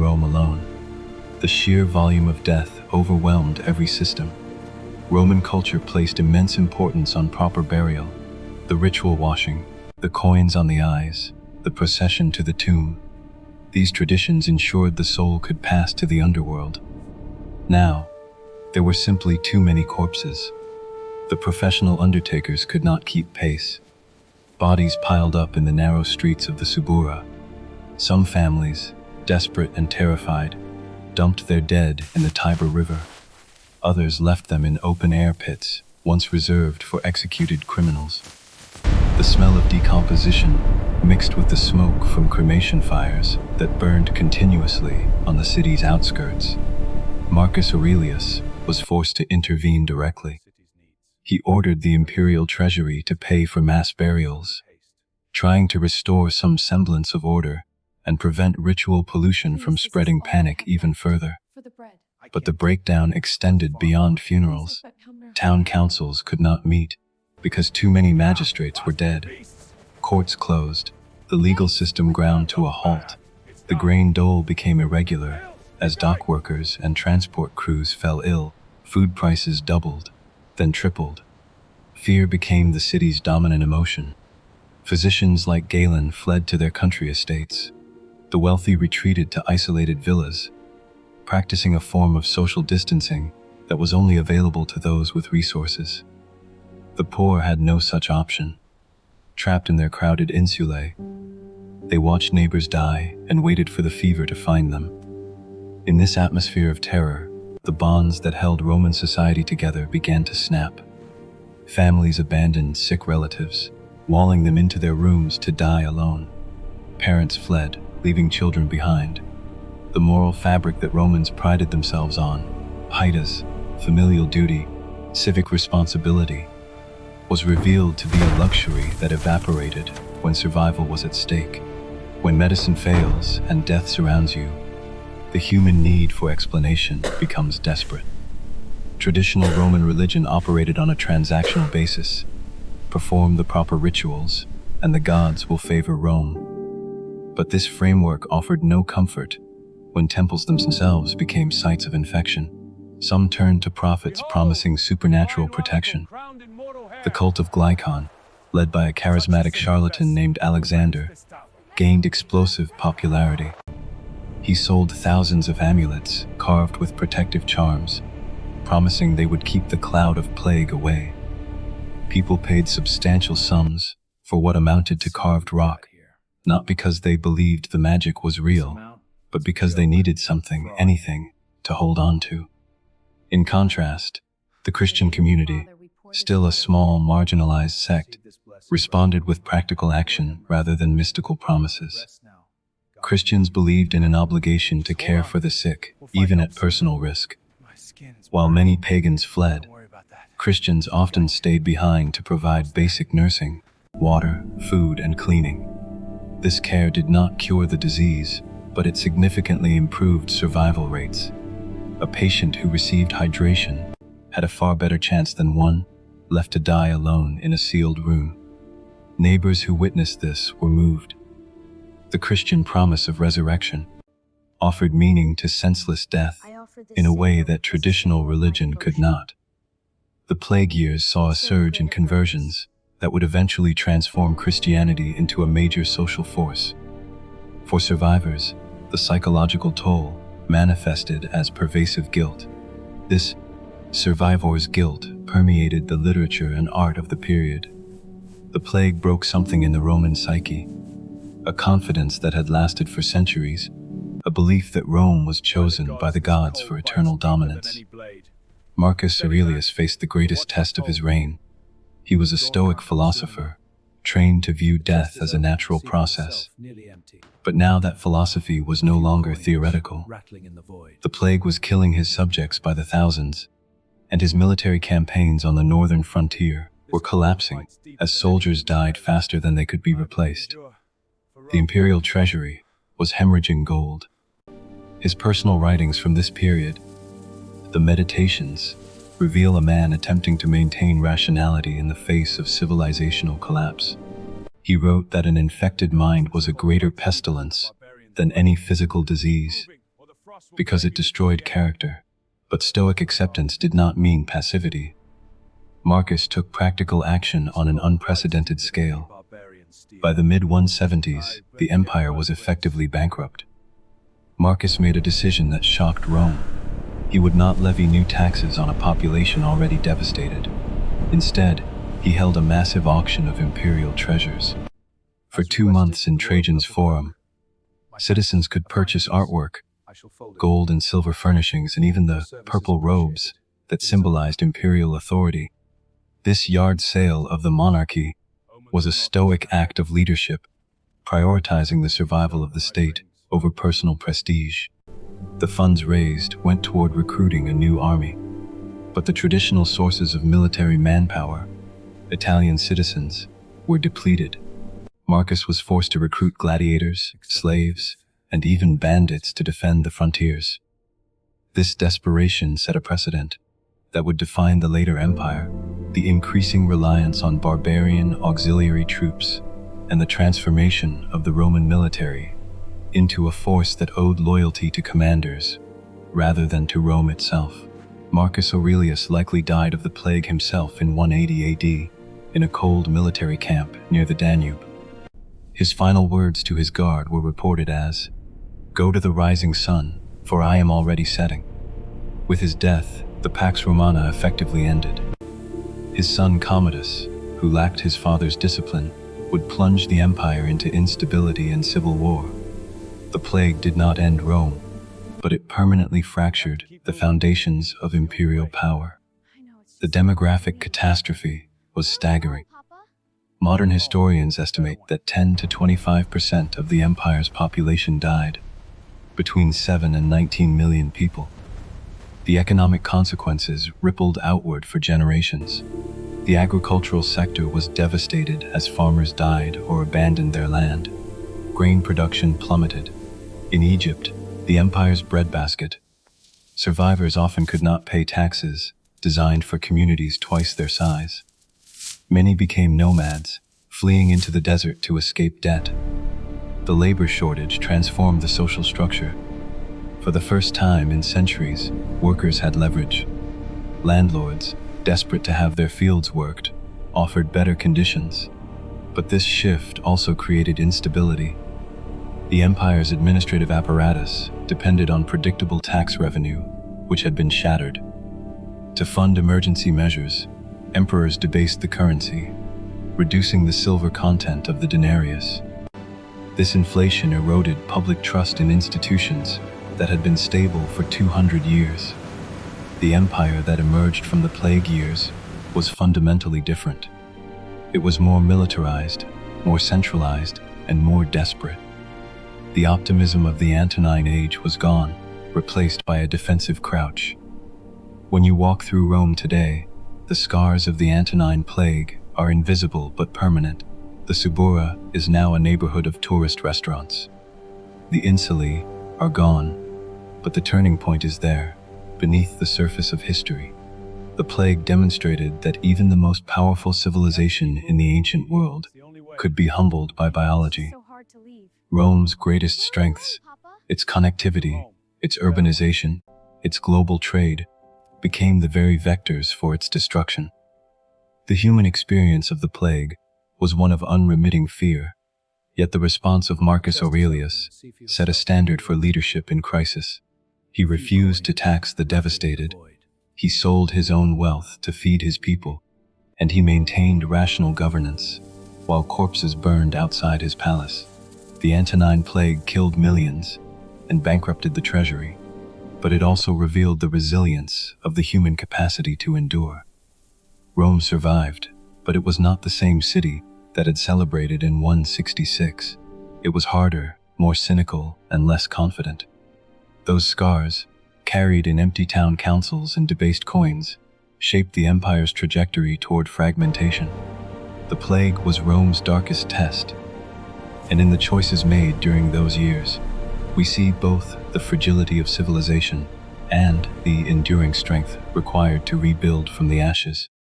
Rome alone. The sheer volume of death overwhelmed every system. Roman culture placed immense importance on proper burial, the ritual washing, the coins on the eyes, the procession to the tomb. These traditions ensured the soul could pass to the underworld. Now, there were simply too many corpses. The professional undertakers could not keep pace. Bodies piled up in the narrow streets of the Subura. Some families, desperate and terrified, dumped their dead in the Tiber River. Others left them in open-air pits, once reserved for executed criminals. The smell of decomposition mixed with the smoke from cremation fires that burned continuously on the city's outskirts. Marcus Aurelius was forced to intervene directly. He ordered the imperial treasury to pay for mass burials, trying to restore some semblance of order and prevent ritual pollution from spreading panic even further. But the breakdown extended beyond funerals. Town councils could not meet because too many magistrates were dead. Courts closed, the legal system ground to a halt. The grain dole became irregular as dock workers and transport crews fell ill. Food prices doubled, then tripled. Fear became the city's dominant emotion. Physicians like Galen fled to their country estates. The wealthy retreated to isolated villas, practicing a form of social distancing that was only available to those with resources. The poor had no such option. Trapped in their crowded insulae, they watched neighbors die and waited for the fever to find them. In this atmosphere of terror, the bonds that held Roman society together began to snap. Families abandoned sick relatives, walling them into their rooms to die alone. Parents fled, leaving children behind. The moral fabric that Romans prided themselves on, pietas, familial duty, civic responsibility, was revealed to be a luxury that evaporated when survival was at stake. When medicine fails and death surrounds you, the human need for explanation becomes desperate. Traditional Roman religion operated on a transactional basis. Perform the proper rituals, and the gods will favor Rome. But this framework offered no comfort when temples themselves became sites of infection. Some turned to prophets promising supernatural protection. The cult of Glycon, led by a charismatic charlatan named Alexander, gained explosive popularity. He sold thousands of amulets carved with protective charms, promising they would keep the cloud of plague away. People paid substantial sums for what amounted to carved rock, not because they believed the magic was real, but because they needed something, anything, to hold on to. In contrast, the Christian community, still a small, marginalized sect, responded with practical action rather than mystical promises. Christians believed in an obligation to care for the sick, even at personal risk. While many pagans fled, Christians often stayed behind to provide basic nursing, water, food, and cleaning. This care did not cure the disease, but it significantly improved survival rates. A patient who received hydration had a far better chance than one left to die alone in a sealed room. Neighbors who witnessed this were moved. The Christian promise of resurrection offered meaning to senseless death in a way that traditional religion could not. The plague years saw a surge in conversions that would eventually transform Christianity into a major social force. For survivors, the psychological toll manifested as pervasive guilt. This survivor's guilt permeated the literature and art of the period. The plague broke something in the Roman psyche, a confidence that had lasted for centuries, a belief that Rome was chosen by the gods for eternal dominance. Marcus Aurelius faced the greatest test of his reign. He was a Stoic philosopher, trained to view death as a natural process. But now that philosophy was no longer theoretical. The plague was killing his subjects by the thousands, and his military campaigns on the northern frontier were collapsing as soldiers died faster than they could be replaced. The imperial treasury was hemorrhaging gold. His personal writings from this period, the Meditations, reveal a man attempting to maintain rationality in the face of civilizational collapse. He wrote that an infected mind was a greater pestilence than any physical disease, because it destroyed character. But Stoic acceptance did not mean passivity. Marcus took practical action on an unprecedented scale. By the mid-170s, the empire was effectively bankrupt. Marcus made a decision that shocked Rome. He would not levy new taxes on a population already devastated. Instead, he held a massive auction of imperial treasures. For 2 months in Trajan's Forum, citizens could purchase artwork, gold and silver furnishings, and even the purple robes that symbolized imperial authority. This yard sale of the monarchy was a Stoic act of leadership, prioritizing the survival of the state over personal prestige. The funds raised went toward recruiting a new army. But the traditional sources of military manpower, Italian citizens, were depleted. Marcus was forced to recruit gladiators, slaves, and even bandits to defend the frontiers. This desperation set a precedent that would define the later empire: the increasing reliance on barbarian auxiliary troops and the transformation of the Roman military into a force that owed loyalty to commanders rather than to Rome itself. Marcus Aurelius likely died of the plague himself in 180 AD in a cold military camp near the Danube. His final words to his guard were reported as, "Go to the rising sun, for I am already setting." With his death, the Pax Romana effectively ended. His son Commodus, who lacked his father's discipline, would plunge the empire into instability and civil war. The plague did not end Rome, but it permanently fractured the foundations of imperial power. The demographic catastrophe was staggering. Modern historians estimate that 10 to 25% of the empire's population died, between 7 and 19 million people. The economic consequences rippled outward for generations. The agricultural sector was devastated as farmers died or abandoned their land. Grain production plummeted. In Egypt, the empire's breadbasket, survivors often could not pay taxes designed for communities twice their size. Many became nomads, fleeing into the desert to escape debt. The labor shortage transformed the social structure. For the first time in centuries, workers had leverage. Landlords, desperate to have their fields worked, offered better conditions. But this shift also created instability. The empire's administrative apparatus depended on predictable tax revenue, which had been shattered. To fund emergency measures, emperors debased the currency, reducing the silver content of the denarius. This inflation eroded public trust in institutions that had been stable for 200 years. The empire that emerged from the plague years was fundamentally different. It was more militarized, more centralized, and more desperate. The optimism of the Antonine Age was gone, replaced by a defensive crouch. When you walk through Rome today, the scars of the Antonine plague are invisible but permanent. The Subura is now a neighborhood of tourist restaurants. The insulae are gone, but the turning point is there, beneath the surface of history. The plague demonstrated that even the most powerful civilization in the ancient world could be humbled by biology. Rome's greatest strengths, its connectivity, its urbanization, its global trade, became the very vectors for its destruction. The human experience of the plague was one of unremitting fear, yet the response of Marcus Aurelius set a standard for leadership in crisis. He refused to tax the devastated, he sold his own wealth to feed his people, and he maintained rational governance, while corpses burned outside his palace. The Antonine plague killed millions and bankrupted the treasury, but it also revealed the resilience of the human capacity to endure. Rome survived, but it was not the same city that had celebrated in 166. It was harder, more cynical, and less confident. Those scars, carried in empty town councils and debased coins, shaped the empire's trajectory toward fragmentation. The plague was Rome's darkest test, and in the choices made during those years, we see both the fragility of civilization and the enduring strength required to rebuild from the ashes.